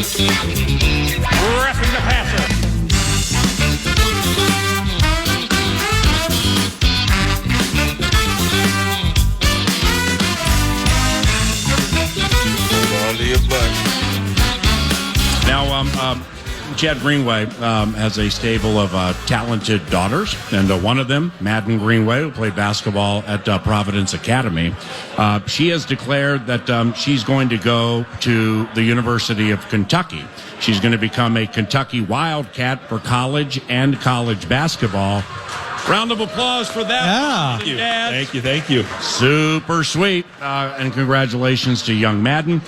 Roughing the passer. Now, Chad Greenway has a stable of talented daughters, and one of them, Madden Greenway, who played basketball at Providence Academy, she has declared that she's going to go to the University of Kentucky. She's going to become a Kentucky Wildcat for college and college basketball. Round of applause for that. Yeah. Thank you. Super sweet. And congratulations to young Madden.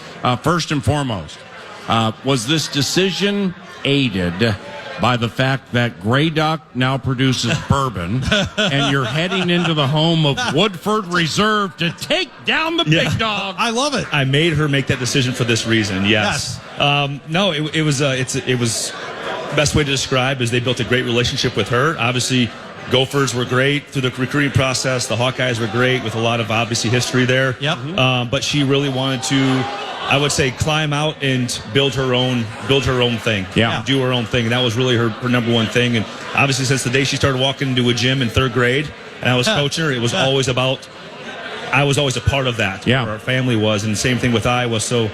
First and foremost, was this decision aided by the fact that Grey Duck now produces bourbon and you're heading into the home of Woodford Reserve to take down the big dog? I love it. I made her make that decision for this reason. Yes. No, it was best way to describe is they built a great relationship with her. Obviously, Gophers were great through the recruiting process. The Hawkeyes were great with a lot of obviously history there. Yep. But she really wanted to, I would say, climb out and build her own thing. Yeah. Do her own thing. And that was really her number one thing. And obviously, since the day she started walking into a gym in third grade, and I was coaching her, it was always about. I was always a part of that. Yeah. Our family was, and the same thing with Iowa. So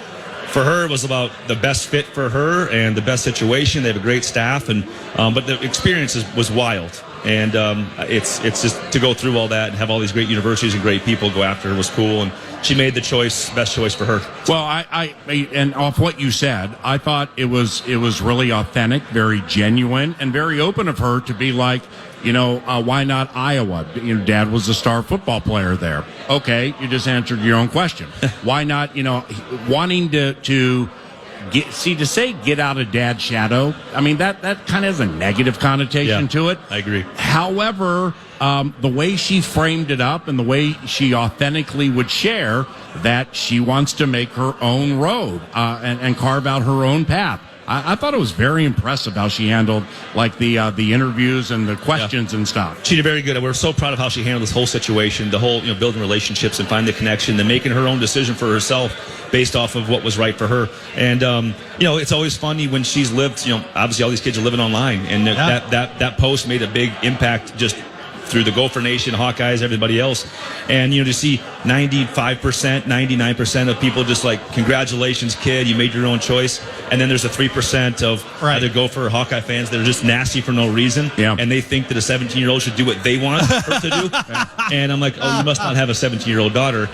for her, it was about the best fit for her and the best situation. They have a great staff, and but the experience was wild. And it's just to go through all that and have all these great universities and great people go after her was cool. And she made the best choice for her. Well, I and off what you said, I thought it was really authentic, very genuine, and very open of her to be like, why not Iowa? Dad was a star football player there. Okay, you just answered your own question. Why not? Wanting to get out of dad's shadow. I mean, that kind of has a negative connotation to it. I agree. However, the way she framed it up and the way she authentically would share that she wants to make her own road and carve out her own path. I thought it was very impressive how she handled the interviews and the questions and stuff. She did very good. We're so proud of how she handled this whole situation, the whole building relationships and finding the connection, then making her own decision for herself based off of what was right for her. And it's always funny when she's lived. Obviously all these kids are living online, and that post made a big impact just through the Gopher Nation, Hawkeyes, everybody else. And, to see 95%, 99% of people just like, congratulations, kid, you made your own choice. And then there's the 3% of either Gopher or Hawkeye fans that are just nasty for no reason. Yeah. And they think that a 17-year-old should do what they want her to do. And I'm like, you must not have a 17-year-old daughter.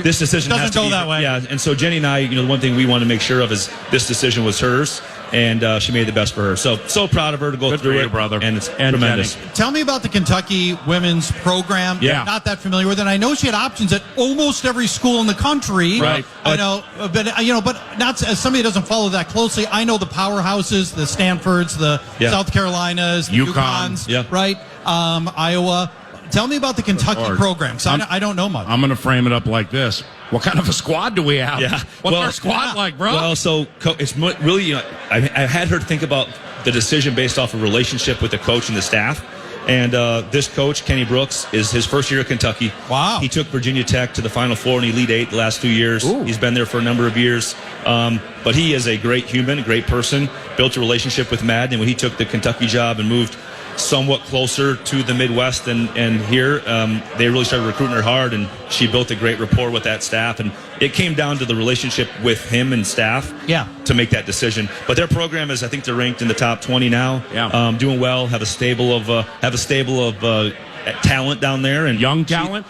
This decision doesn't has to go be that way. Yeah. And so Jenny and I, the one thing we want to make sure of is this decision was hers. And she made the best for her. So proud of her to go through it, brother. And it's tremendous. Jenny. Tell me about the Kentucky women's program. Yeah. I'm not that familiar with it. I know she had options at almost every school in the country. Right. I know, but not as somebody who doesn't follow that closely. I know the powerhouses, the Stanfords, the South Carolinas, the UConns, right? Iowa. Tell me about the Kentucky program, because I don't know much. I'm going to frame it up like this. What kind of a squad do we have? Yeah. What's our squad like, bro? Well, so it's really, I had her think about the decision based off of relationship with the coach and the staff. And this coach, Kenny Brooks, is his first year at Kentucky. Wow. He took Virginia Tech to the Final Four and Elite Eight the last 2 years. Ooh. He's been there for a number of years. But he is a great human, a great person, built a relationship with Madden. And when he took the Kentucky job and moved somewhat closer to the Midwest and here, they really started recruiting her hard, and she built a great rapport with that staff, and it came down to the relationship with him and staff to make that decision. But their program is, I think they're ranked in the top 20 now, doing well, have a stable of talent down there, and young talent.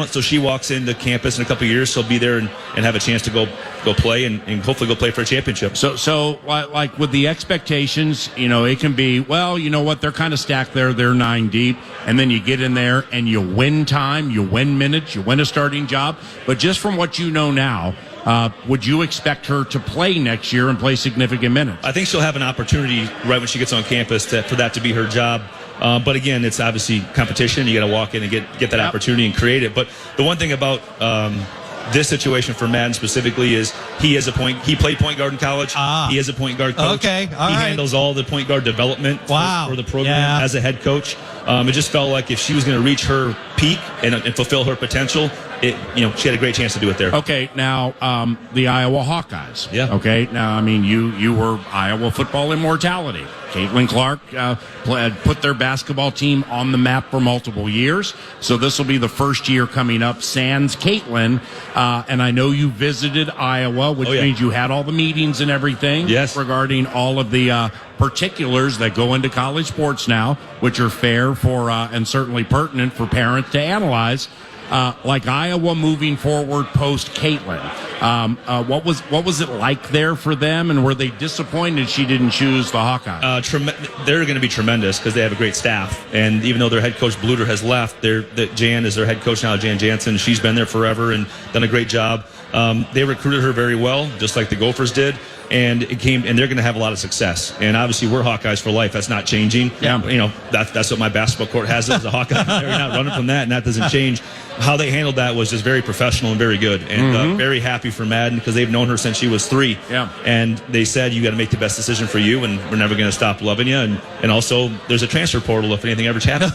So she walks into campus in a couple of years, she'll be there and have a chance to go play and hopefully go play for a championship. So like with the expectations, it can be, well, you know what, they're kind of stacked there, they're 9 deep, and then you get in there and you win time, you win minutes, you win a starting job. But just from what you know now, would you expect her to play next year and play significant minutes? I think she'll have an opportunity right when she gets on campus for that to be her job. But again, it's obviously competition. You got to walk in and get that opportunity and create it. But the one thing about this situation for Madden specifically is he played point guard in college. He is a point guard coach. Okay, all right. He handles all the point guard development for the program as a head coach. It just felt like if she was going to reach her peak and fulfill her potential, she had a great chance to do it there. Okay, now the Iowa Hawkeyes. Yeah. Okay, now I mean you were Iowa football immortality. Caitlin Clark put their basketball team on the map for multiple years. So this will be the first year coming up. Sans Caitlin, and I know you visited Iowa, which means you had all the meetings and everything. Yes. Regarding all of the particulars that go into college sports now, which are fair for and certainly pertinent for parents to analyze. Like Iowa moving forward post Caitlin, what was it like there for them, and were they disappointed she didn't choose the Hawkeyes? They're going to be tremendous because they have a great staff, and even though their head coach Bluter has left, Jan is their head coach now. Jan Jansen, she's been there forever and done a great job. They recruited her very well, just like the Gophers did. And they're going to have a lot of success. And obviously, we're Hawkeyes for life. That's not changing. Yeah. That's what my basketball court has as a Hawkeye. They're not running from that, and that doesn't change. How they handled that was just very professional and very good. And very happy for Madden because they've known her since she was 3. Yeah. And they said, you got to make the best decision for you, and we're never going to stop loving you. And also, there's a transfer portal if anything ever happens.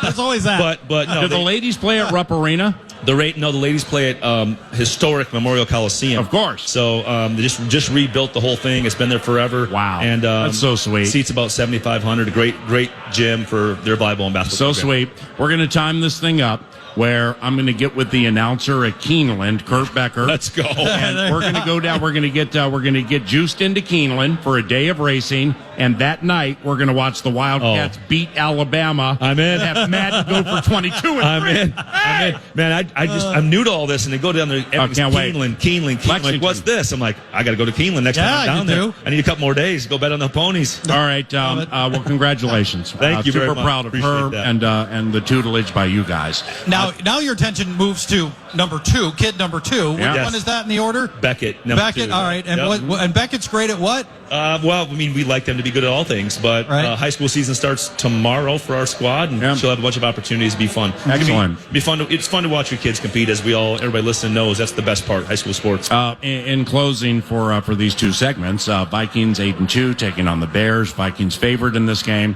There's always that. But no. Do the ladies play at Rupp Arena? The ladies play at historic Memorial Coliseum. Of course. So they just rebuilt the whole thing. It's been there forever. Wow. And that's so sweet. Seats about 7,500. A great gym for their volleyball and basketball. So sweet. We're going to time this thing up where I'm going to get with the announcer at Keeneland, Kurt Becker. Let's go. And we're going to go down. We're going to get juiced into Keeneland for a day of racing. And that night, we're going to watch the Wildcats beat Alabama. I'm in. And have Madden go for 22 and 3. I'm in. Man, I'm new to all this, and they go down there. Can't wait. Keeneland. Like, what's this? I'm like, I got to go to Keeneland next time I'm down there. I need a couple more days. Go bet on the ponies. All right. Well, congratulations. Thank you very much. Super proud of her and the tutelage by you guys. Now your attention moves to kid number 2. Which one is that in the order? Beckett, number 2. All right. And and Beckett's great at what? Well, I mean, we like them to be good at all things, but high school season starts tomorrow for our squad, and she'll have a bunch of opportunities to be fun. Excellent. Be fun. It's fun to watch your kids compete, as everybody listening knows. That's the best part, high school sports. In closing for these two segments, Vikings 8-2 taking on the Bears. Vikings favored in this game.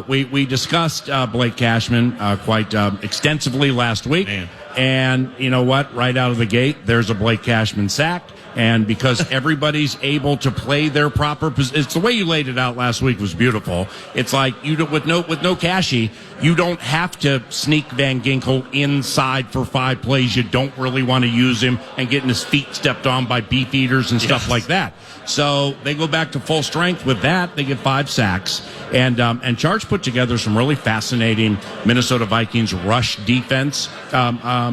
We discussed Blake Cashman quite extensively last week. Man. And you know what? Right out of the gate, there's a Blake Cashman sack. And because everybody's able to play their proper position, it's the way you laid it out last week was beautiful. It's like with no Cashy, you don't have to sneak Van Ginkel inside for 5 plays. You don't really want to use him and getting his feet stepped on by beef eaters and stuff like that. So they go back to full strength with that. They get 5 sacks. And Charge put together some really fascinating Minnesota Vikings rush defense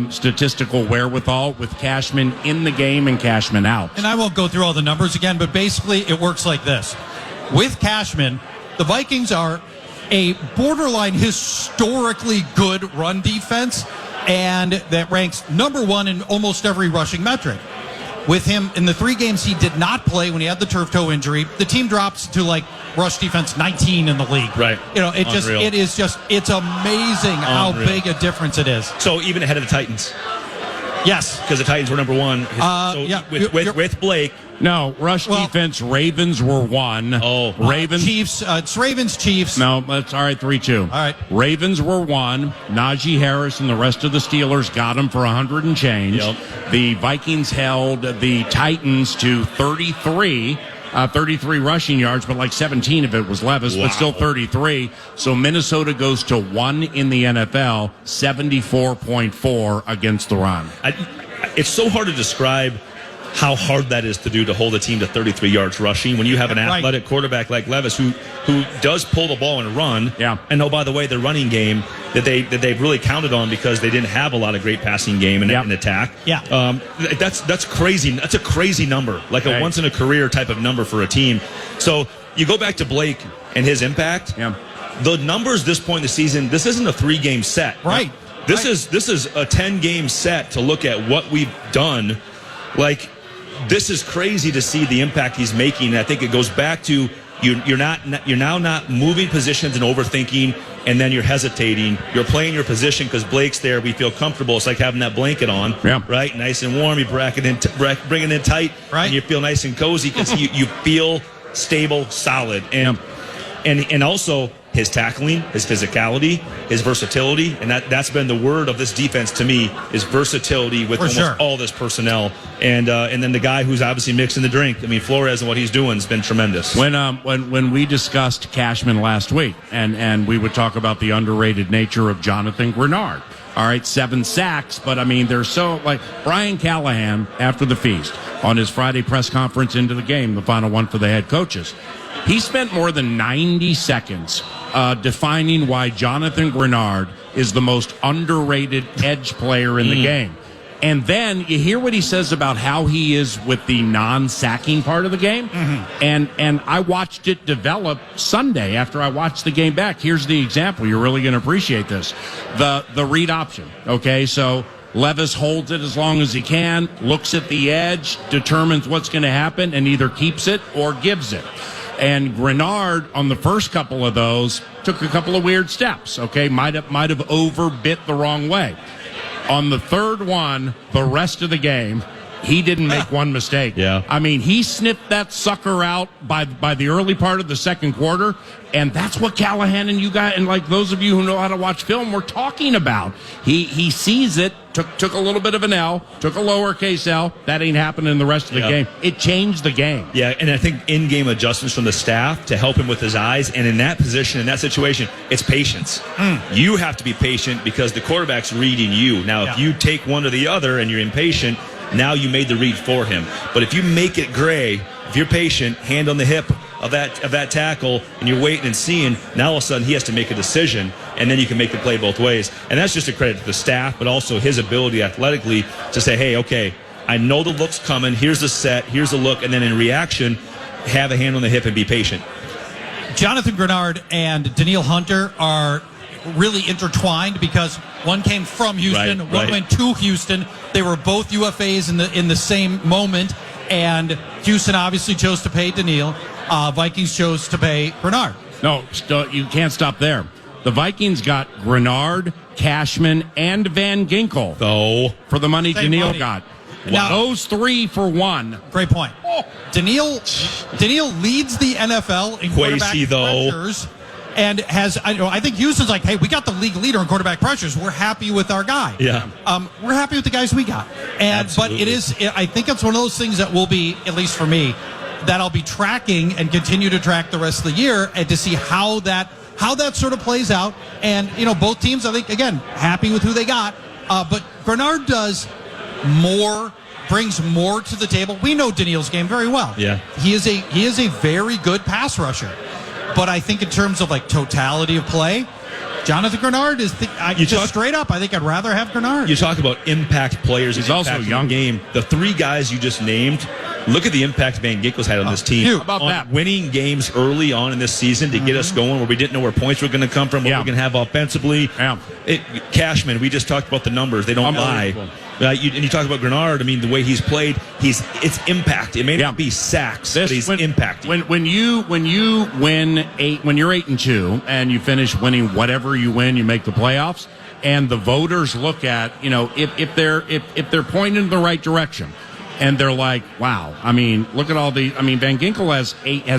statistical wherewithal with Cashman in the game and Cashman out. And I won't go through all the numbers again, but basically it works like this. With Cashman, the Vikings are a borderline historically good run defense, and that ranks number 1 in almost every rushing metric. With him in the 3 games he did not play when he had the turf toe injury, the team drops to like rush defense 19 in the league. Right. It's amazing how big a difference it is. So even ahead of the Titans. Yes. Because the Titans were number 1. With Blake. No, rush defense, Ravens were 1. Oh. Ravens. Chiefs. It's Ravens, Chiefs. No, that's all right, 3-2. All right. Ravens were 1. Najee Harris and the rest of the Steelers got him for 100 and change. Yep. The Vikings held the Titans to 33 rushing yards, but like 17 of it was Levis, but still 33. So Minnesota goes to 1 in the NFL, 74.4 against the run. It's so hard to describe how hard that is to do, to hold a team to 33 yards rushing when you have an athletic quarterback like Levis who does pull the ball and run. Yeah. And oh, by the way, their running game that they've really counted on because they didn't have a lot of great passing game and attack. Yeah. That's crazy. That's a crazy number, like a once in a career type of number for a team. So you go back to Blake and his impact. Yeah. The numbers this point in the season, this isn't a 3-game set. Right. This is a 10-game set to look at what we've done. Like, this is crazy to see the impact he's making. I think it goes back to you're now not moving positions and overthinking, and then you're hesitating. You're playing your position because Blake's there. We feel comfortable. It's like having that blanket on, right? Nice and warm. You bring it in tight, right? And you feel nice and cozy because you feel stable, solid, and also his tackling, his physicality, his versatility, and that's been the word of this defense to me, is versatility with all this personnel. And then the guy who's obviously mixing the drink. I mean, Flores and what he's doing has been tremendous. When we discussed Cashman last week, and we would talk about the underrated nature of Jonathan Grenard. All right, 7 sacks, but I mean, they're so, like, Brian Callahan, after the feast, on his Friday press conference into the game, the final one for the head coaches, he spent more than 90 seconds defining why Jonathan Grenard is the most underrated edge player in the game. And then you hear what he says about how he is with the non-sacking part of the game. And I watched it develop Sunday after I watched the game back. Here's the example. You're really going to appreciate this. The read option. Okay, so Levis holds it as long as he can, looks at the edge, determines what's going to happen, and either keeps it or gives it. And Grenard, on the first couple of those, took a couple of weird steps. Okay, might have overbit the wrong way. On the third one, the rest of the game, he didn't make one mistake. Yeah. I mean, he sniffed that sucker out by the early part of the second quarter, and that's what Callahan and you guys, and like those of you who know how to watch film, were talking about. He sees it, took a little bit of an L, took a lowercase L. That ain't happening in the rest of the game. It changed the game. Yeah, and I think in-game adjustments from the staff to help him with his eyes, and in that position, in that situation, it's patience. You have to be patient because the quarterback's reading you. Now, if you take one or the other and you're impatient, now you made the read for him. But if you make it gray, if you're patient, hand on the hip of that tackle, and you're waiting and seeing, now all of a sudden he has to make a decision, and then you can make the play both ways. And that's just a credit to the staff, but also his ability athletically to say, hey, okay, I know the look's coming, here's the set, here's the look, and then in reaction, have a hand on the hip and be patient. Jonathan Grenard and Daniil Hunter are really intertwined because one came from Houston, one went to Houston. They were both UFAs in the same moment, and Houston obviously chose to pay Daniil. Vikings chose to pay Grenard. No, you can't stop there. The Vikings got Grenard, Cashman, and Van Ginkel for the money Daniil got. Now, those 3 for 1. Great point. Daniil leads the NFL in quarterback pressures. And I think Houston's like, hey, we got the league leader in quarterback pressures. We're happy with our guy. Yeah. We're happy with the guys we got. But I think it's one of those things that will be, at least for me, that I'll be tracking and continue to track the rest of the year and to see how that sort of plays out. And, both teams, I think, again, happy with who they got. But Grenard brings more to the table. We know Daniil's game very well. Yeah. He is a very good pass rusher. But I think in terms of like totality of play, Jonathan Grenard is straight up. I think I'd rather have Grenard. You talk about impact players. He's also a young game. The 3 guys you just named, look at the impact Van Ginkel's had on this team. How about that? Winning games early on in this season to get us going where we didn't know where points were going to come from, what we're going to have offensively. Yeah. Cashman, we just talked about the numbers. They don't lie. And you talk about Grenard. I mean, the way he's played, it's impact. It may not be sacks, but he's impacting. When you're 8-2 and you finish winning whatever you win, you make the playoffs, and the voters look at if they're pointing in the right direction. And they're like, wow. I mean, look at all the. I mean, Van Ginkel has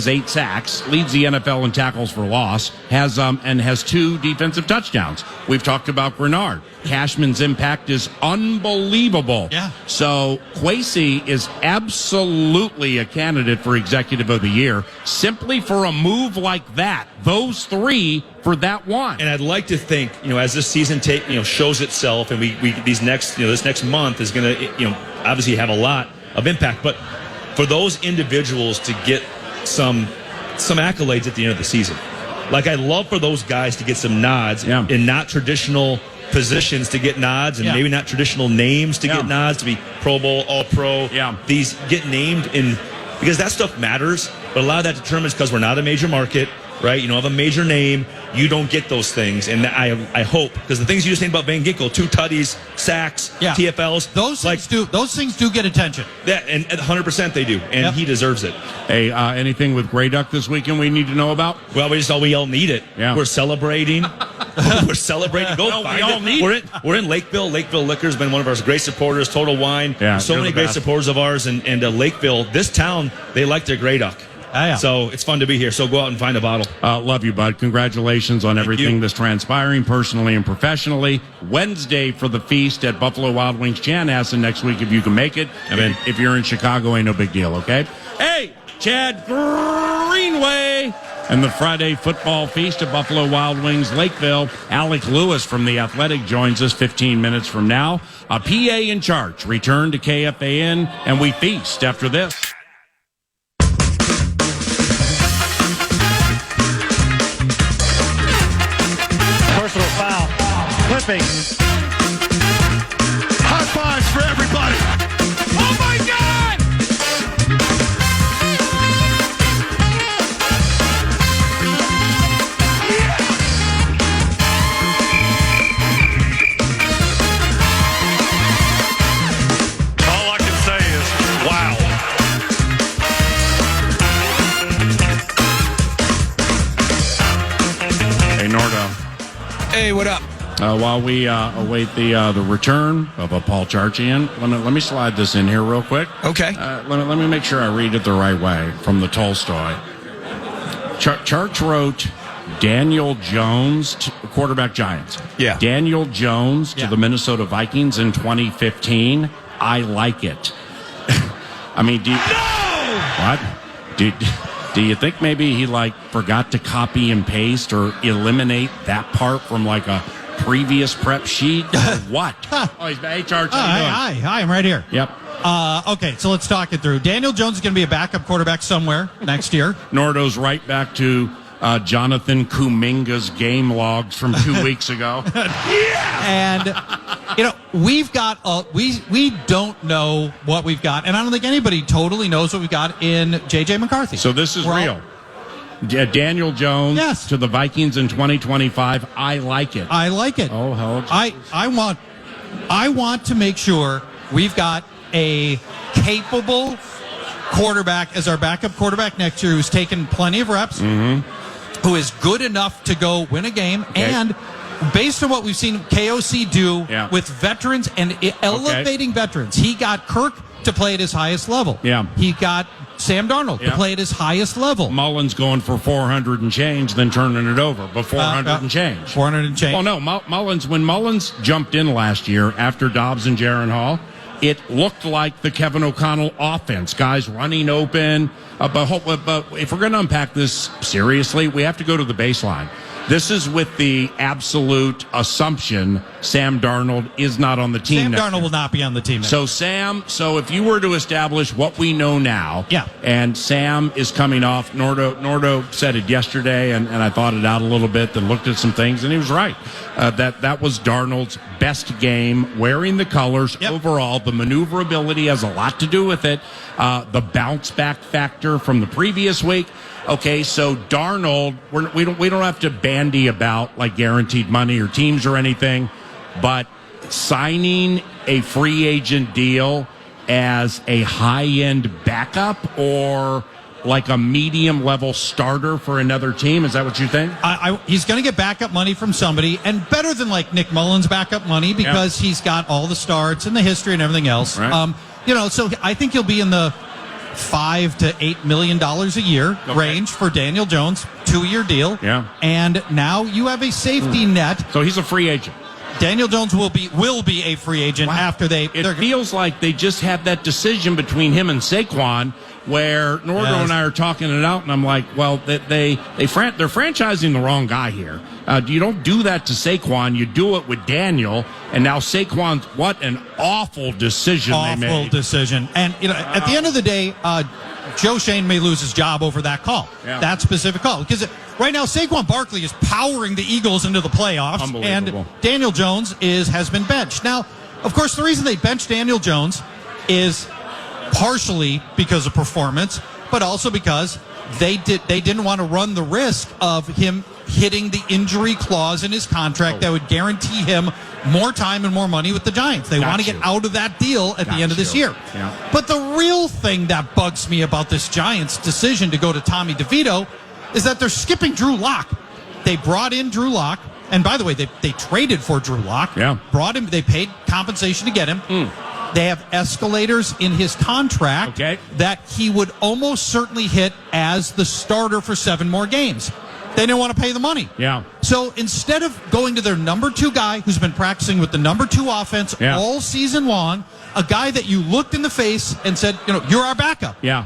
8 sacks, leads the NFL in tackles for loss, has 2 defensive touchdowns. We've talked about Grenard. Cashman's impact is unbelievable. Yeah. So Kwesi is absolutely a candidate for Executive of the Year simply for a move like that. Those 3 for that one. And I'd like to think, as this season shows itself, and we this next month is going to obviously have a lot of impact, but for those individuals to get some accolades at the end of the season, like I'd love for those guys to get some nods in not traditional positions to get nods, and maybe not traditional names to get nods, to be Pro Bowl, All-Pro. These get named because that stuff matters, but a lot of that determines because we're not a major market. Right, you don't have a major name, you don't get those things, and I hope, because the things you just named about Van Ginkel, 2 tutties, sacks, TFLs, those things do get attention. Yeah, and 100% they do, and he deserves it. Hey, anything with Grey Duck this weekend we need to know about? Well, we all need it. Yeah. We're celebrating. We're celebrating. Go find we all it. Need We're in Lakeville. Lakeville Liquor's been one of our great supporters. Total Wine. Yeah, so many great supporters of ours, and Lakeville. This town, they like their Grey Duck. Yeah. So it's fun to be here. So go out and find a bottle. Love you, bud. Congratulations on everything that's transpiring personally and professionally. Wednesday for the feast at Buffalo Wild Wings. Chanhassen next week if you can make it. I mean, if you're in Chicago, ain't no big deal, okay? Hey, Chad Greenway and the Friday football feast at Buffalo Wild Wings Lakeville. Alec Lewis from The Athletic joins us 15 minutes from now. A PA in charge. Return to KFAN, and we feast after this. Personal foul. Clipping. High fives for everybody. Oh, my God! All I can say is, wow. Hey, Nordo. Hey, what up? While we await the return of Paul Charchian, let me slide this in here real quick. Okay. Let me make sure I read it the right way from the Tolstoy. Charch wrote Daniel Jones, quarterback Giants. Yeah. Daniel Jones to the Minnesota Vikings in 2015. I like it. I mean, what? Do you think maybe he forgot to copy and paste or eliminate that part from a previous prep sheet or what? Oh, he's hey, Charch. Hi, I'm right here. Yep. Okay, so let's talk it through. Daniel Jones is going to be a backup quarterback somewhere next year. Nordo's right back to Jonathan Kuminga's game logs from 2 weeks ago. And we've got we don't know what we've got, and I don't think anybody totally knows what we've got in J.J. McCarthy. So this is real. Daniel Jones to the Vikings in 2025. I like it. I like it. Oh, hell. I want to make sure we've got a capable quarterback as our backup quarterback next year who's taken plenty of reps, who is good enough to go win a game, and based on what we've seen KOC do with veterans and elevating veterans, he got Kirk to play at his highest level. Yeah. He got Sam Darnold to play at his highest level. Mullins going for 400 and change, then turning it over, but 400 and change. 400 and change. Well, no, when Mullins jumped in last year after Dobbs and Jaron Hall, it looked like the Kevin O'Connell offense, guys running open. But if we're going to unpack this seriously, we have to go to the baseline. This is with the absolute assumption Sam Darnold is not on the team. Sam Darnold will not be on the team. So if you were to establish what we know now, and Sam is coming off, Nordo said it yesterday, and I thought it out a little bit, then looked at some things, and he was right. That was Darnold's best game, wearing the colors overall. The maneuverability has a lot to do with it. The bounce back factor from the previous week. Okay, so Darnold, we don't have to bandy about guaranteed money or teams or anything, but signing a free agent deal as a high-end backup or a medium-level starter for another team, is that what you think? He's going to get backup money from somebody, and better than Nick Mullins' backup money because he's got all the starts and the history and everything else. Right. So I think he'll be in the $5 to $8 million a year range for Daniel Jones, 2-year deal. Yeah. And now you have a safety net. So he's a free agent. Daniel Jones will be a free agent after they. It feels like they just had that decision between him and Saquon, where Nordo and I are talking it out, and I'm like, well, they're franchising the wrong guy here. You don't do that to Saquon. You do it with Daniel, and now Saquon's what an awful decision they made. Awful decision. And at the end of the day, Joe Shane may lose his job over that call, that specific call, because right now Saquon Barkley is powering the Eagles into the playoffs, and Daniel Jones has been benched. Now, of course, the reason they benched Daniel Jones is partially because of performance, but also because they didn't want to run the risk of him hitting the injury clause in his contract that would guarantee him more time and more money with the Giants. They want to get out of that deal at the end of this year. Yeah. But the real thing that bugs me about this Giants decision to go to Tommy DeVito is that they're skipping Drew Lock. They brought in Drew Lock, and by the way, they traded for Drew Lock. Yeah. Brought him. They paid compensation to get him. They have escalators in his contract that he would almost certainly hit as the starter for 7 more games. They didn't want to pay the money. Yeah. So instead of going to their number 2 guy who's been practicing with the number 2 offense all season long, a guy that you looked in the face and said, you're our backup. Yeah.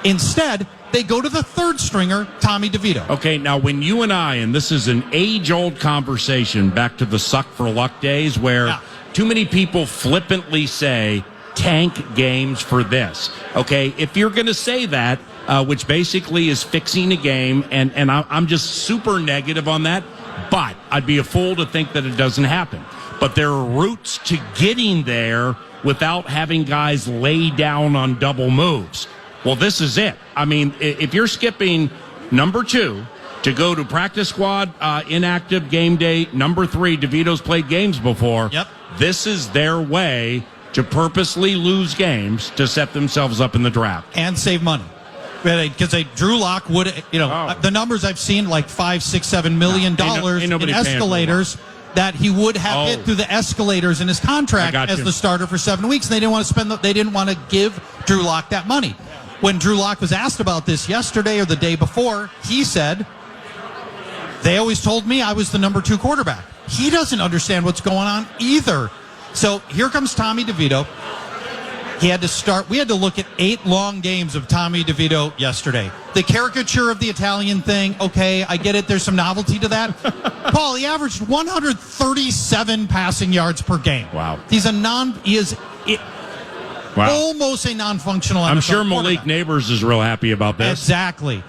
Instead, they go to the 3rd stringer, Tommy DeVito. Okay, now when you and I, and this is an age-old conversation back to the suck for luck days where too many people flippantly say tank games for this. Okay, if you're going to say that, which basically is fixing a game, and I'm just super negative on that, but I'd be a fool to think that it doesn't happen. But there are routes to getting there without having guys lay down on double moves. Well, this is it. I mean, if you're skipping number 2 to go to practice squad, inactive game day, number 3, DeVito's played games before. Yep. This is their way to purposely lose games to set themselves up in the draft. And save money. Because Drew Lock would, the numbers I've seen, like $5, $6, $7 million in escalators that he would have hit through the escalators in his contract as the starter for 7 weeks. And they didn't want to they didn't want to give Drew Lock that money. When Drew Lock was asked about this yesterday or the day before, he said, they always told me I was the number 2 quarterback. He doesn't understand what's going on either. So here comes Tommy DeVito. We had to look at 8 long games of Tommy DeVito yesterday. The caricature of the Italian thing, okay, I get it. There's some novelty to that. Paul, he averaged 137 passing yards per game. Wow. Almost a non-functional NFL I'm sure Malik Neighbors is real happy about this. Exactly.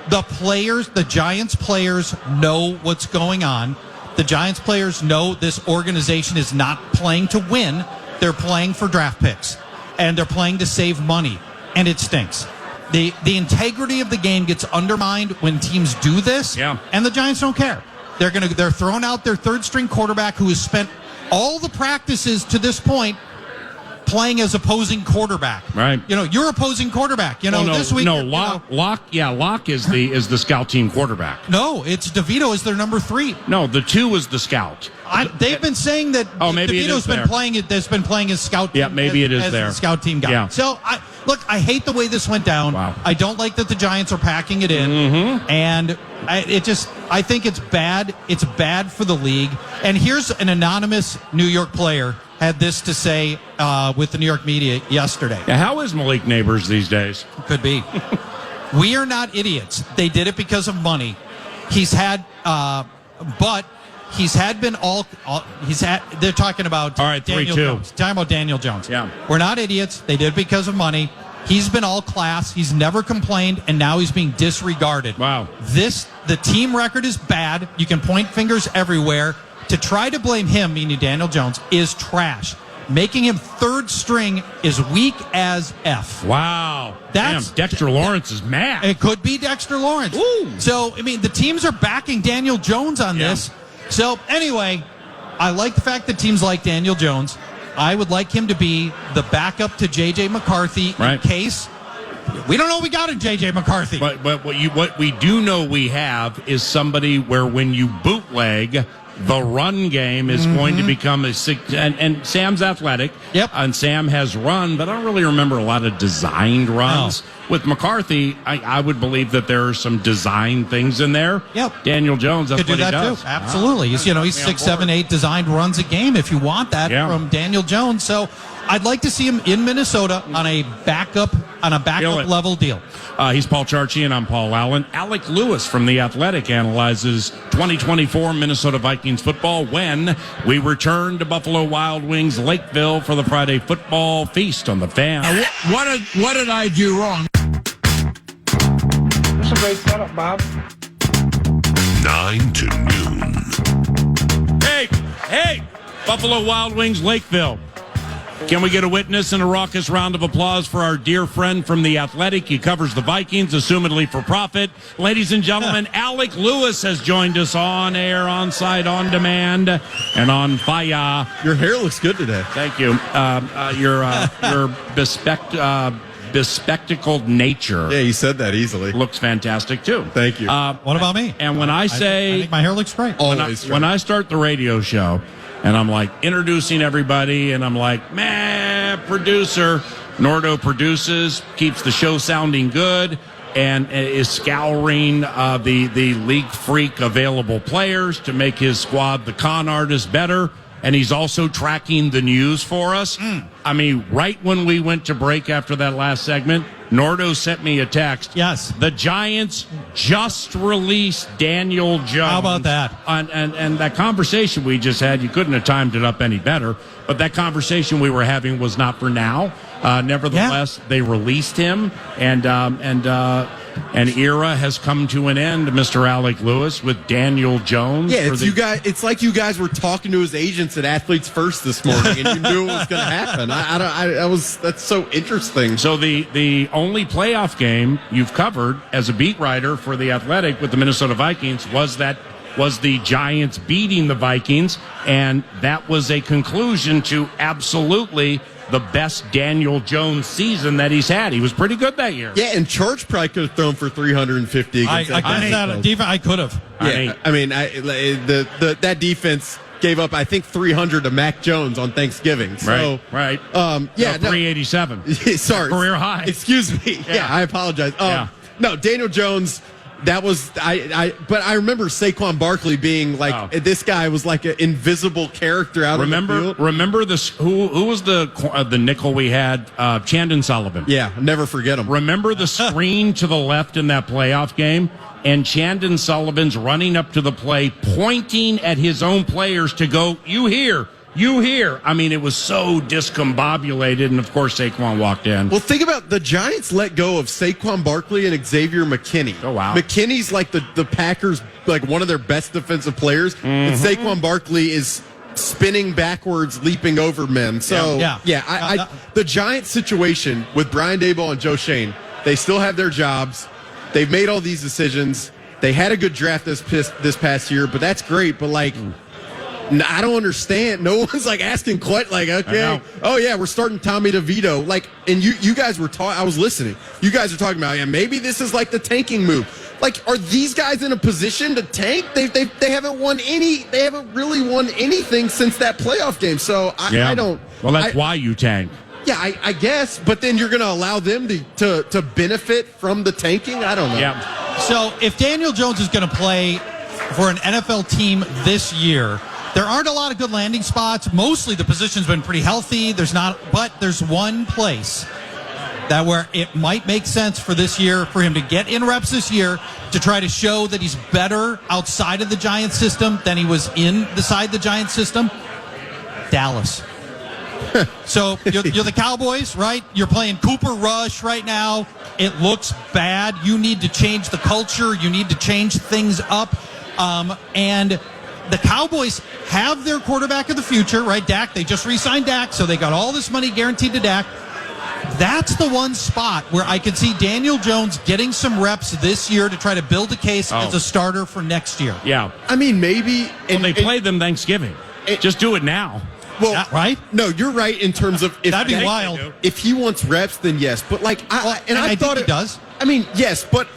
The Giants players know what's going on. The Giants players know this organization is not playing to win. They're playing for draft picks. And they're playing to save money. And it stinks. The integrity of the game gets undermined when teams do this. Yeah. And the Giants don't care. They're throwing out their 3rd-string quarterback who has spent all the practices to this point playing as opposing quarterback. Right. You're opposing quarterback. This week. No, Locke is the scout team quarterback. No, it's DeVito is their number 3. No, the 2 is the scout. They've been saying that maybe DeVito's been playing it. That's been playing his scout team. Yeah, maybe it is as there. The scout team guy. Yeah. So I hate the way this went down. Wow. I don't like that the Giants are packing it in. Mm-hmm. And I think it's bad. It's bad for the league. And here's an anonymous New York player had this to say with the New York media yesterday. Yeah, how is Malik Neighbors these days? Could be. We are not idiots. They did it because of money. They're talking about Daniel Jones. Talking about Daniel Jones. Yeah. We're not idiots. They did it because of money. He's been all class. He's never complained, and now he's being disregarded. Wow. The team record is bad. You can point fingers everywhere. To try to blame him, meaning Daniel Jones, is trash. Making him 3rd string is weak as F. Wow. Dexter Lawrence is mad. It could be Dexter Lawrence. Ooh. So, the teams are backing Daniel Jones on this. So, anyway, I like the fact that teams like Daniel Jones. I would like him to be the backup to J.J. McCarthy in case. We don't know what we got in J.J. McCarthy. But what we do know we have is somebody where when you bootleg, the run game is going to become and Sam's athletic. Yep. And Sam has run, but I don't really remember a lot of designed runs. No. With McCarthy, I would believe that there are some design things in there. Yep. Daniel Jones, that's could do what that he does. too. Absolutely. He's 6, 7, 8 designed runs a game if you want that from Daniel Jones. So I'd like to see him in Minnesota on a backup level deal. He's Paul Charchi, and I'm Paul Allen. Alec Lewis from The Athletic analyzes 2024 Minnesota Vikings football when we return to Buffalo Wild Wings Lakeville for the Friday football feast on the Fan. What did I do wrong? That's a great setup, Bob. 9 to noon. Hey, Buffalo Wild Wings Lakeville. Can we get a witness and a raucous round of applause for our dear friend from The Athletic? He covers the Vikings, assumedly for profit. Ladies and gentlemen, Alec Lewis has joined us on air, on site, on demand, and on fire. Your hair looks good today. Thank you. Your bespectacled nature. Yeah, you said that easily. Looks fantastic, too. Thank you. What about me? And when I say... I think my hair looks great. When I start the radio show... And I'm like introducing everybody, and I'm like, producer. Nordo produces, keeps the show sounding good, and is scouring the league freak available players to make his squad, the con artist, better. And he's also tracking the news for us. I mean, right when we went to break after that last segment, Nordo sent me a text. Yes. The Giants just released Daniel Jones. How about that? And that conversation we just had, you couldn't have timed it up any better. But that conversation we were having was not for now. Nevertheless, they released him, and an era has come to an end, Mr. Alec Lewis, with Daniel Jones. Yeah, it's like you guys were talking to his agents at Athletes First this morning, and you knew it was going to happen. That's so interesting. So the only playoff game you've covered as a beat writer for The Athletic with the Minnesota Vikings was the Giants beating the Vikings, and that was a conclusion to absolutely the best Daniel Jones season that he's had. He was pretty good that year. Yeah, and Church probably could have thrown for 350 against I could have. That defense gave up, I think, 300 to Mac Jones on Thanksgiving. So, right. 387. Sorry. Career high. Excuse me. Yeah, I apologize. No, Daniel Jones... That was but I remember Saquon Barkley being like this guy was like an invisible character out on the field. Remember this? Who was the nickel we had? Chandon Sullivan. Yeah, never forget him. Remember the screen to the left in that playoff game, and Chandon Sullivan's running up to the play, pointing at his own players to go. You here? I mean, it was so discombobulated, and of course Saquon walked in. Well, think about the Giants let go of Saquon Barkley and Xavier McKinney. Oh, wow. McKinney's like the Packers, like one of their best defensive players, and Saquon Barkley is spinning backwards, leaping over men. So, the Giants situation with Brian Daboll and Joe Shane, they still have their jobs. They've made all these decisions. They had a good draft this past year, but that's great. But, I don't understand. No one's asking quite okay. Oh yeah, we're starting Tommy DeVito. And you guys were I was listening. You guys are talking about maybe this is the tanking move. Are these guys in a position to tank? They haven't won any. They haven't really won anything since that playoff game. So I don't. Well, that's why you tank. Yeah, I guess. But then you're going to allow them to benefit from the tanking. I don't know. Yeah. So if Daniel Jones is going to play for an NFL team this year, there aren't a lot of good landing spots. Mostly the position's been pretty healthy. But there's one place where it might make sense for this year for him to get in reps this year to try to show that he's better outside of the Giants system than he was inside the Giants system. Dallas. So you're the Cowboys, right? You're playing Cooper Rush right now. It looks bad. You need to change the culture. You need to change things up. And the Cowboys have their quarterback of the future, right? Dak. They just re-signed Dak, so they got all this money guaranteed to Dak. That's the one spot where I could see Daniel Jones getting some reps this year to try to build a case as a starter for next year. Yeah. I mean, maybe. And they play them Thanksgiving. Just do it now. Well, right? No, you're right in terms of if that'd be wild. If he wants reps, then yes. But I thought he does. I mean, yes, but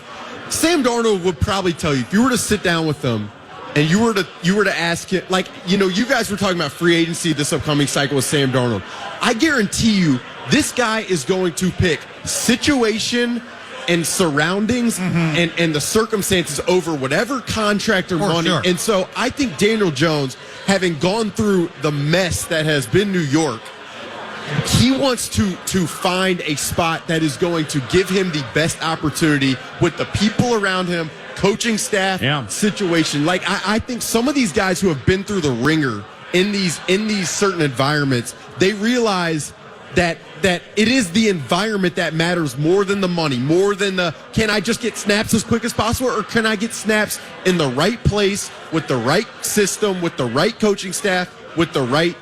Sam Darnold would probably tell you if you were to sit down with them and you were to ask him, you guys were talking about free agency this upcoming cycle with Sam Darnold. I guarantee you, this guy is going to pick situation and surroundings and the circumstances over whatever contract or money. Sure. And so I think Daniel Jones, having gone through the mess that has been New York, he wants to find a spot that is going to give him the best opportunity with the people around him, coaching staff, situation. I think some of these guys who have been through the ringer in these certain environments, they realize that it is the environment that matters more than the money, more than can I just get snaps as quick as possible, or can I get snaps in the right place with the right system, with the right coaching staff, with the right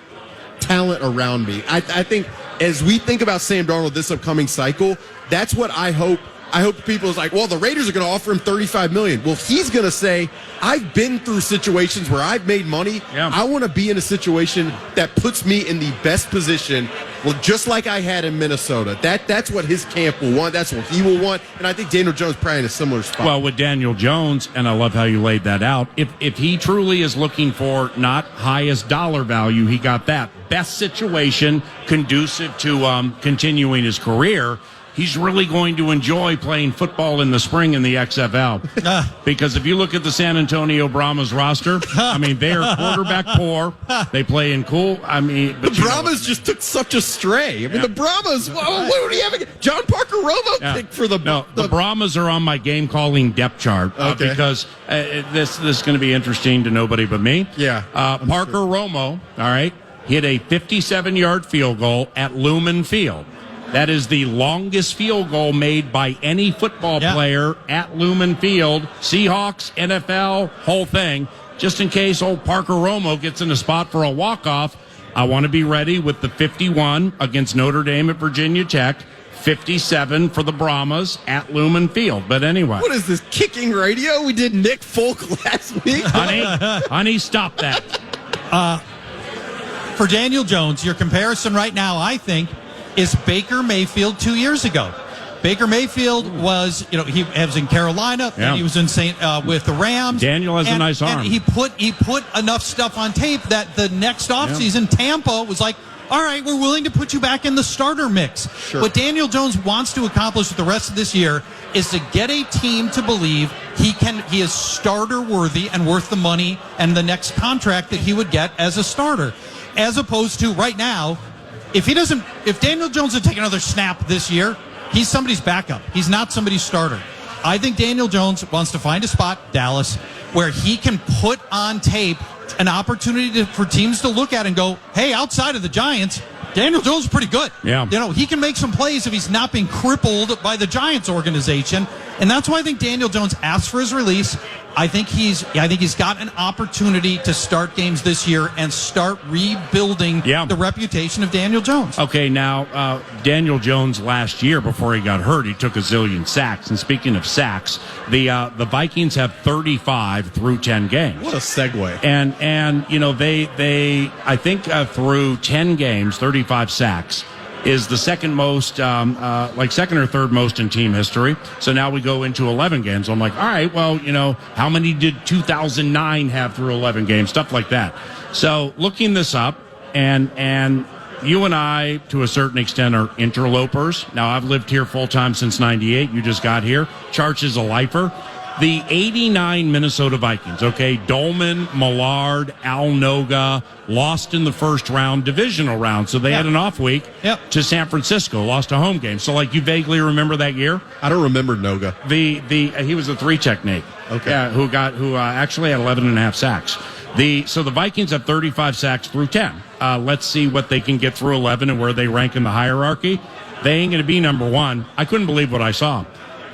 talent around me. I think as we think about Sam Darnold this upcoming cycle, that's what I hope. I hope people is well, the Raiders are going to offer him $35 million. Well, he's going to say, I've been through situations where I've made money. Yeah. I want to be in a situation that puts me in the best position Well, just like I had in Minnesota. That's what his camp will want. That's what he will want. And I think Daniel Jones probably in a similar spot. Well, with Daniel Jones, and I love how you laid that out, if he truly is looking for not highest dollar value, he got that. Best situation conducive to continuing his career. He's really going to enjoy playing football in the spring in the XFL. Because if you look at the San Antonio Brahmas roster, I mean, they are quarterback poor. They play in cool. I mean, the Brahmas just took such a stray. I mean, the Brahmas, what do you have? John Parker Romo picked for the... No, the Brahmas are on my game calling depth chart because this is going to be interesting to nobody but me. Yeah. Parker Romo, all right, hit a 57-yard field goal at Lumen Field. That is the longest field goal made by any football player at Lumen Field. Seahawks, NFL, whole thing. Just in case old Parker Romo gets in a spot for a walk-off, I want to be ready with the 51 against Notre Dame at Virginia Tech, 57 for the Brahmas at Lumen Field. But anyway. What is this, kicking radio? We did Nick Folk last week. Honey, stop that. For Daniel Jones, your comparison right now, I think, is Baker Mayfield 2 years ago. Baker Mayfield was, he was in Carolina, and he was in with the Rams. Daniel has a nice arm. And he put enough stuff on tape that the next offseason, Tampa was like, all right, we're willing to put you back in the starter mix. Sure. What Daniel Jones wants to accomplish with the rest of this year is to get a team to believe he is starter worthy and worth the money and the next contract that he would get as a starter, as opposed to right now. If Daniel Jones would take another snap this year, he's somebody's backup. He's not somebody's starter. I think Daniel Jones wants to find a spot, Dallas, where he can put on tape an opportunity for teams to look at and go, hey, outside of the Giants, Daniel Jones is pretty good. Yeah. He can make some plays if he's not being crippled by the Giants organization. And that's why I think Daniel Jones asked for his release. I think he's got an opportunity to start games this year and start rebuilding the reputation of Daniel Jones. Okay, now Daniel Jones last year before he got hurt, he took a zillion sacks. And speaking of sacks, the Vikings have 35 through 10 games. What a segue! And they I think through 10 games, 35 sacks is the second most, second or third most in team history. So now we go into 11 games. I'm like, all right, well, how many did 2009 have through 11 games? Stuff like that. So looking this up, and you and I, to a certain extent, are interlopers. Now, I've lived here full-time since 98. You just got here. Charch is a lifer. The 89 Minnesota Vikings, okay, Dolman, Millard, Al Noga, lost in the first round, divisional round. So they had an off week to San Francisco, lost a home game. So, you vaguely remember that year? I don't remember Noga. He was a three technique. Okay. Yeah, who actually had 11.5 sacks. So the Vikings have 35 sacks through 10. Let's see what they can get through 11 and where they rank in the hierarchy. They ain't going to be number one. I couldn't believe what I saw.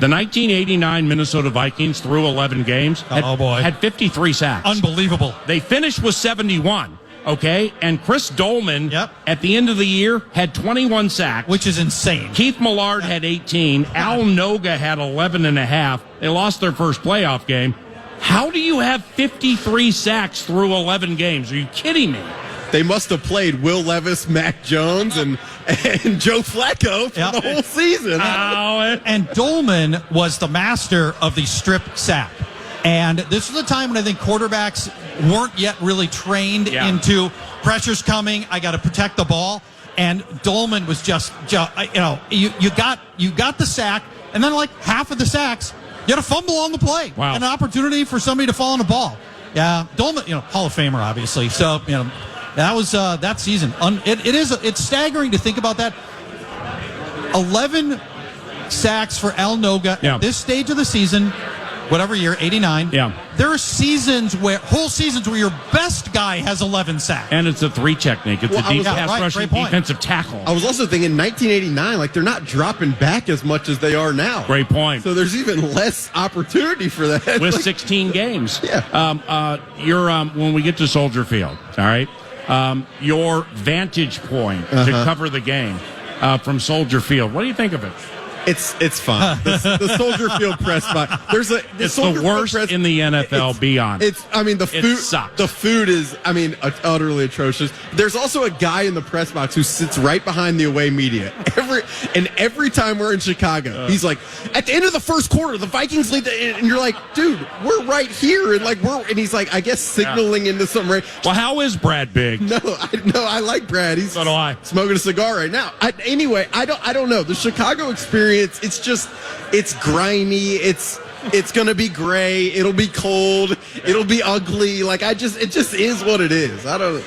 The 1989 Minnesota Vikings through 11 games had 53 sacks. Unbelievable. They finished with 71, okay? And Chris Dolman, at the end of the year, had 21 sacks. Which is insane. Keith Millard had 18. Al Noga had 11.5. They lost their first playoff game. How do you have 53 sacks through 11 games? Are you kidding me? They must have played Will Levis, Mac Jones, and Joe Flacco for the whole season. And Dolman was the master of the strip sack. And this was a time when I think quarterbacks weren't yet really trained into pressure's coming, I got to protect the ball. And Dolman was just you got the sack, and then half of the sacks, you had a fumble on the play. Wow. An opportunity for somebody to fall on the ball. Yeah, Dolman, Hall of Famer, obviously. So, that was that season. It's staggering to think about that. 11 sacks for Al Noga at this stage of the season, whatever year, 89. Yeah. There are whole seasons where your best guy has 11 sacks. And it's a three technique. It's a deep pass rushing defensive tackle. I was also thinking 1989, they're not dropping back as much as they are now. Great point. So there's even less opportunity for that. With 16 games. Yeah. When we get to Soldier Field, all right, your vantage point to cover the game from Soldier Field, what do you think of it? It's fun. The Soldier Field press box. It's the worst in the NFL. Be honest. The food sucks. The food is utterly atrocious. There's also a guy in the press box who sits right behind the away media. Every time we're in Chicago, he's like, at the end of the first quarter, the Vikings lead, and you're like, dude, we're right here, and he's like, I guess signaling into some right. Well, how is Brad Big? No, I like Brad. He's so do I. Smoking a cigar right now. Anyway, I don't know. The Chicago experience, it's grimy. It's going to be gray. It'll be cold. It'll be ugly. It just is what it is. I don't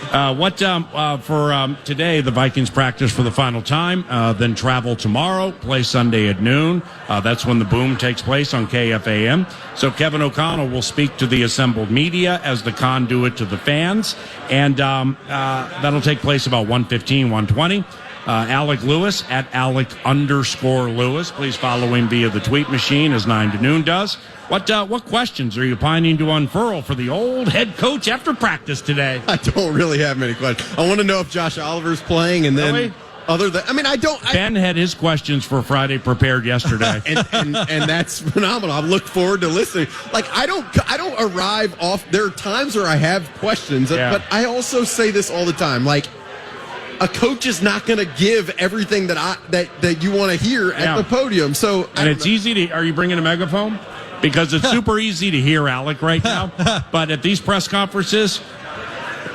for today, the Vikings practice for the final time, then travel tomorrow, play Sunday at noon. That's when the boom takes place on KFAN. So Kevin O'Connell will speak to the assembled media as the conduit to the fans, and that'll take place about 1:15, 1:20. Alec Lewis at Alec_Lewis. Please follow him via the tweet machine as 9 to noon does. What questions are you pining to unfurl for the old head coach after practice today? I don't really have many questions. I want to know if Josh Oliver's playing, and then really? Other than Ben had his questions for Friday prepared yesterday, and that's phenomenal. I look forward to listening. I don't arrive off. There are times where I have questions, but I also say this all the time. A coach is not going to give everything that you want to hear at the podium. So, it's easy to. Are you bringing a megaphone? Because it's super easy to hear Alec right now. But at these press conferences,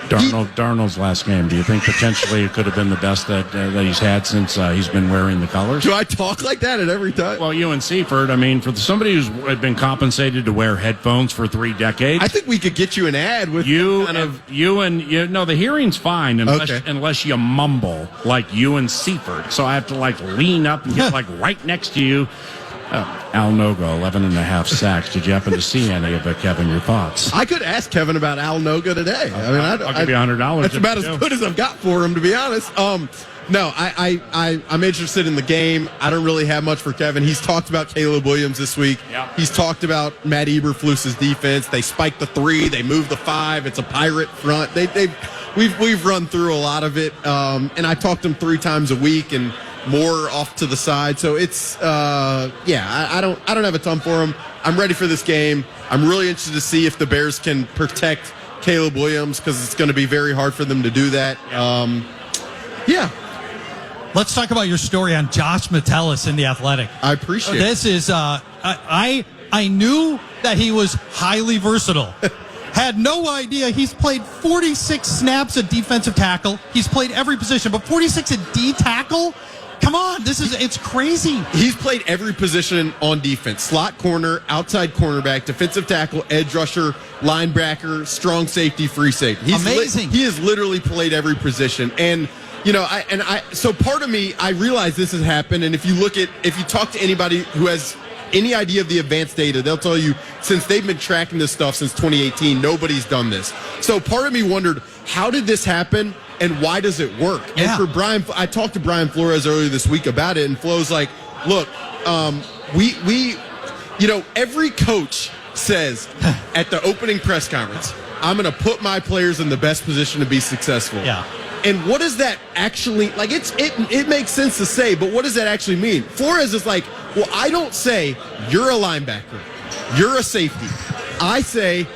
Darnold's last game, do you think potentially it could have been the best that he's had since he's been wearing the colors? Do I talk like that at every time? Well, you and Seifert, for somebody who's been compensated to wear headphones for 3 decades. I think we could get you an ad with the hearing's fine unless you mumble like you and Seifert. So I have to lean up and get right next to you. Al Noga, 11.5 sacks. Did you happen to see any of it, Kevin? Your thoughts? I could ask Kevin about Al Noga today. I'll give you $100. That's about as good as I've got for him, to be honest. No, I'm interested in the game. I don't really have much for Kevin. He's talked about Caleb Williams this week. Yeah. He's talked about Matt Eberflus's defense. They spike the 3. They move the 5. It's a pirate front. We've run through a lot of it. And I talked to him 3 times a week and more off to the side. So it's I don't have a ton for him. I'm ready for this game. I'm really interested to see if the Bears can protect Caleb Williams, because it's going to be very hard for them to do that. Let's talk about your story on Josh Metellus in The Athletic. I appreciate this. This is I knew that he was highly versatile. Had no idea he's played 46 snaps at defensive tackle. He's played every position, but 46 at D tackle? Come on, it's crazy. He's played every position on defense. Slot corner, outside cornerback, defensive tackle, edge rusher, linebacker, strong safety, free safety. Amazing. He has literally played every position. And so part of me, I realize this has happened. And if you talk to anybody who has any idea of the advanced data, they'll tell you since they've been tracking this stuff since 2018, nobody's done this. So part of me wondered, how did this happen and why does it work? Yeah. And for Brian, I talked to Brian Flores earlier this week about it, and Flo's like, look, every coach says at the opening press conference, I'm going to put my players in the best position to be successful. Yeah. And what does that actually, it makes sense to say, but what does that actually mean? Flores is like, well, I don't say you're a linebacker, you're a safety. I say,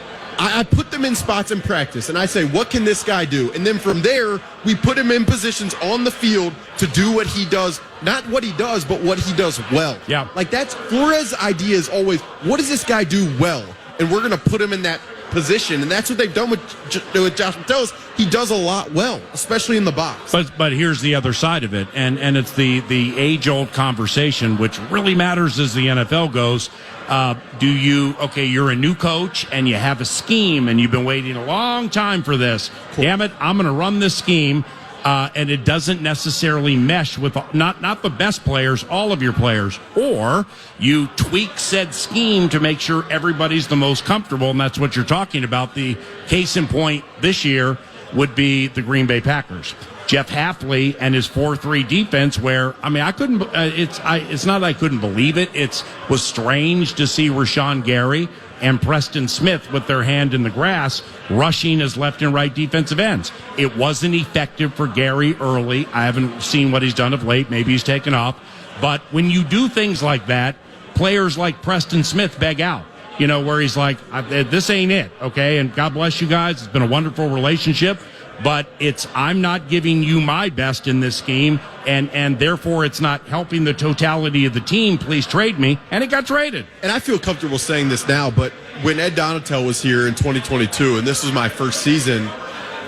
I put them in spots in practice, and I say, what can this guy do? And then from there, we put him in positions on the field to do what he does. Not what he does, but what he does well. Yeah. That's Flores' idea is always, what does this guy do well? And we're going to put him in that position, and that's what they've done with Josh Metellus. He does a lot well, especially in the box. But here's the other side of it, and it's the age-old conversation, which really matters as the NFL goes. You're a new coach and you have a scheme and you've been waiting a long time for this. Cool. Damn it, I'm going to run this scheme. And it doesn't necessarily mesh with not the best players, all of your players. Or you tweak said scheme to make sure everybody's the most comfortable, and that's what you're talking about. The case in point this year would be the Green Bay Packers. Jeff Hafley and his 4-3 defense, where I couldn't. It's not that I couldn't believe it. It was strange to see Rashawn Gary and Preston Smith with their hand in the grass rushing as left and right defensive ends. It wasn't effective for Gary early. I haven't seen what he's done of late. Maybe he's taken off. But when you do things like that, players like Preston Smith beg out. Where he's like, this ain't it, okay? And God bless you guys. It's been a wonderful relationship. But I'm not giving you my best in this scheme, and therefore it's not helping the totality of the team. Please trade me. And it got traded. And I feel comfortable saying this now, but when Ed Donatel was here in 2022, and this was my first season,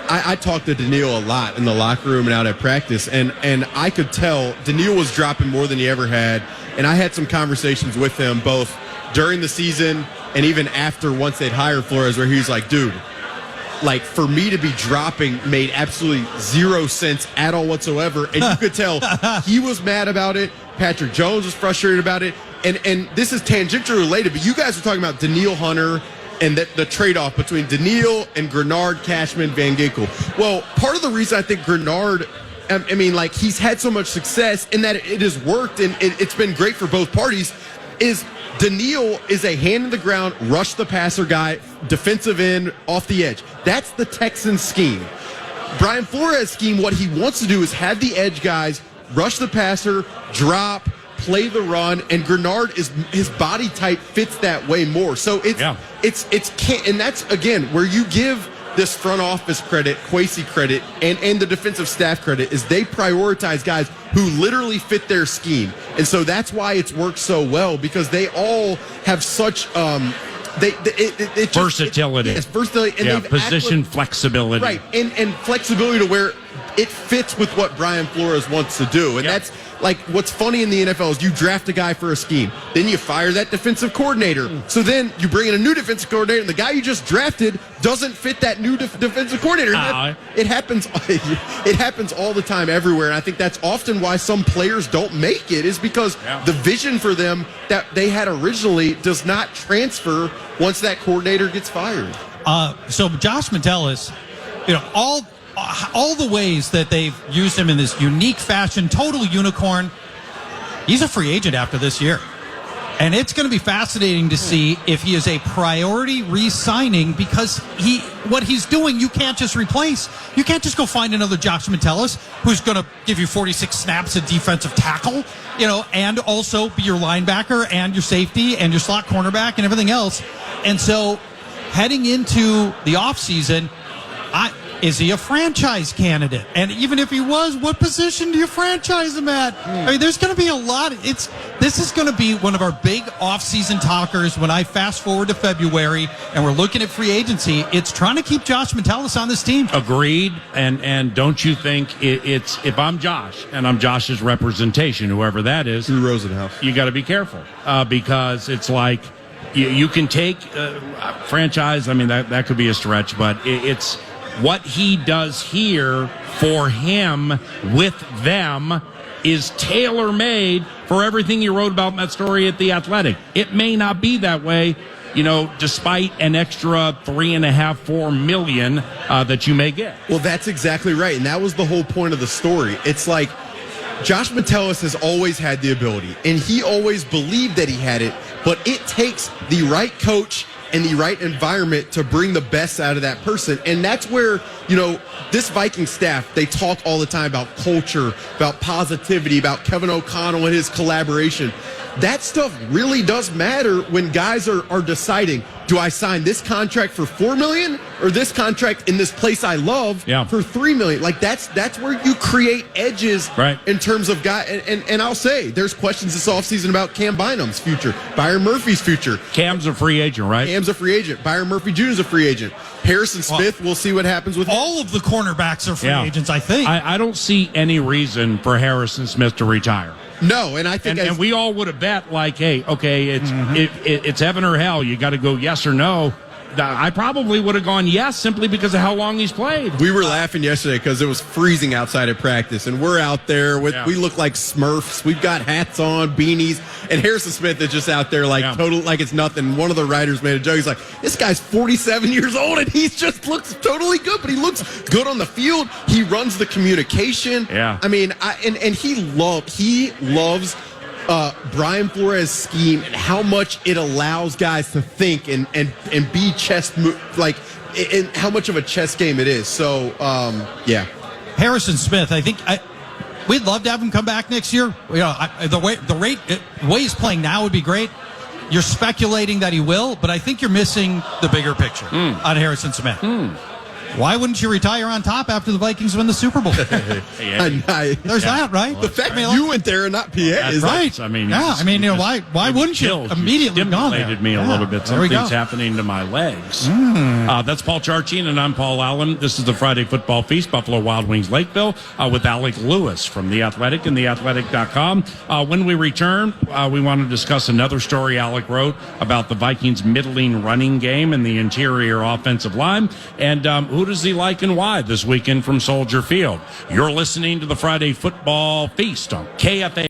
I talked to Daniil a lot in the locker room and out at practice, and I could tell Daniil was dropping more than he ever had. And I had some conversations with him both during the season and even after, once they'd hired Flores, where he was like, dude, like, for me to be dropping made absolutely zero sense at all whatsoever. And you could tell he was mad about it. Patrick Jones was frustrated about it. And this is tangentially related, but you guys are talking about Daniil Hunter and the trade-off between Daniil and Grenard, Cashman, Van Ginkel. Well, part of the reason I think Grenard, he's had so much success in that it has worked and it's been great for both parties, is Daniil is a hand-in-the-ground, rush-the-passer guy, defensive end, off the edge. That's the Texans scheme. Brian Flores' scheme, what he wants to do is have the edge guys rush the passer, drop, play the run, and Grenard his body type fits that way more. So and that's, again, where you give this front office credit, Kwesi credit, and the defensive staff credit, is they prioritize guys who literally fit their scheme. And so that's why it's worked so well, because they all have such versatility. Yes, versatility. And position flexibility. Right, and flexibility to where it fits with what Brian Flores wants to do. And that's like what's funny in the NFL is you draft a guy for a scheme, then you fire that defensive coordinator. So then you bring in a new defensive coordinator, and the guy you just drafted doesn't fit that new defensive coordinator. It happens. It happens all the time, everywhere. And I think that's often why some players don't make it, is because the vision for them that they had originally does not transfer once that coordinator gets fired. So Josh Metellus, all the ways that they've used him in this unique fashion, total unicorn. He's a free agent after this year. And it's going to be fascinating to see if he is a priority re-signing, because what he's doing, you can't just replace. You can't just go find another Josh Metellus who's going to give you 46 snaps at defensive tackle, and also be your linebacker and your safety and your slot cornerback and everything else. And so heading into the offseason, is he a franchise candidate? And even if he was, what position do you franchise him at? I mean, there's going to be a lot. This is going to be one of our big off-season talkers when I fast forward to February and we're looking at free agency. It's trying to keep Josh Metellus on this team. Agreed. And don't you think it's if I'm Josh and I'm Josh's representation, whoever that is, Drew Rosenhaus, you got to be careful because it's like you can take franchise. I mean, that could be a stretch, but it's what he does here for him with them is tailor-made for everything you wrote about in that story at The Athletic. It may not be that way, despite an extra $3.5-4 million that you may get. Well, that's exactly right, and that was the whole point of the story. It's like Josh Metellus has always had the ability, and he always believed that he had it, but it takes the right coach and the right environment to bring the best out of that person. And that's where, this Viking staff, they talk all the time about culture, about positivity, about Kevin O'Connell and his collaboration. That stuff really does matter when guys are deciding, do I sign this contract for $4 million or this contract in this place I love for $3 million? Like that's where you create edges in terms of guy. And I'll say there's questions this offseason about Cam Bynum's future, Byron Murphy's future. Cam's a free agent, right? Cam's a free agent. Byron Murphy Jr. is a free agent. Harrison Smith, we'll see what happens with all of the cornerbacks are free agents, I think. I don't see any reason for Harrison Smith to retire. No, and I think and we all would have bet like, hey, okay, it's heaven or hell. You got to go yes or no. I probably would have gone yes simply because of how long he's played. We were laughing yesterday because it was freezing outside at practice, and we're out there we look like Smurfs. We've got hats on, beanies, and Harrison Smith is just out there like total, like it's nothing. One of the writers made a joke. He's like, this guy's 47 years old, and he just looks totally good, but he looks good on the field. He runs the communication. Yeah. I mean, and he loves Brian Flores' scheme and how much it allows guys to think and be and how much of a chess game it is. So, Harrison Smith, I think We'd love to have him come back next year. You know, the way he's playing now would be great. You're speculating that he will, but I think you're missing the bigger picture on Harrison Smith. Why wouldn't you retire on top after the Vikings win the Super Bowl? There's that, right? The fact you went there and not PA is right. Why wouldn't you immediately gone there? Stimulated me a little bit. Something's happening to my legs. That's Paul Charchian, and I'm Paul Allen. This is the Friday Football Feast, Buffalo Wild Wings Lakeville, with Alec Lewis from The Athletic and TheAthletic.com. When we return, we want to discuss another story Alec wrote about the Vikings' middling running game and the interior offensive line, and who does he like and why this weekend from Soldier Field? You're listening to the Friday Football Feast on KFAN.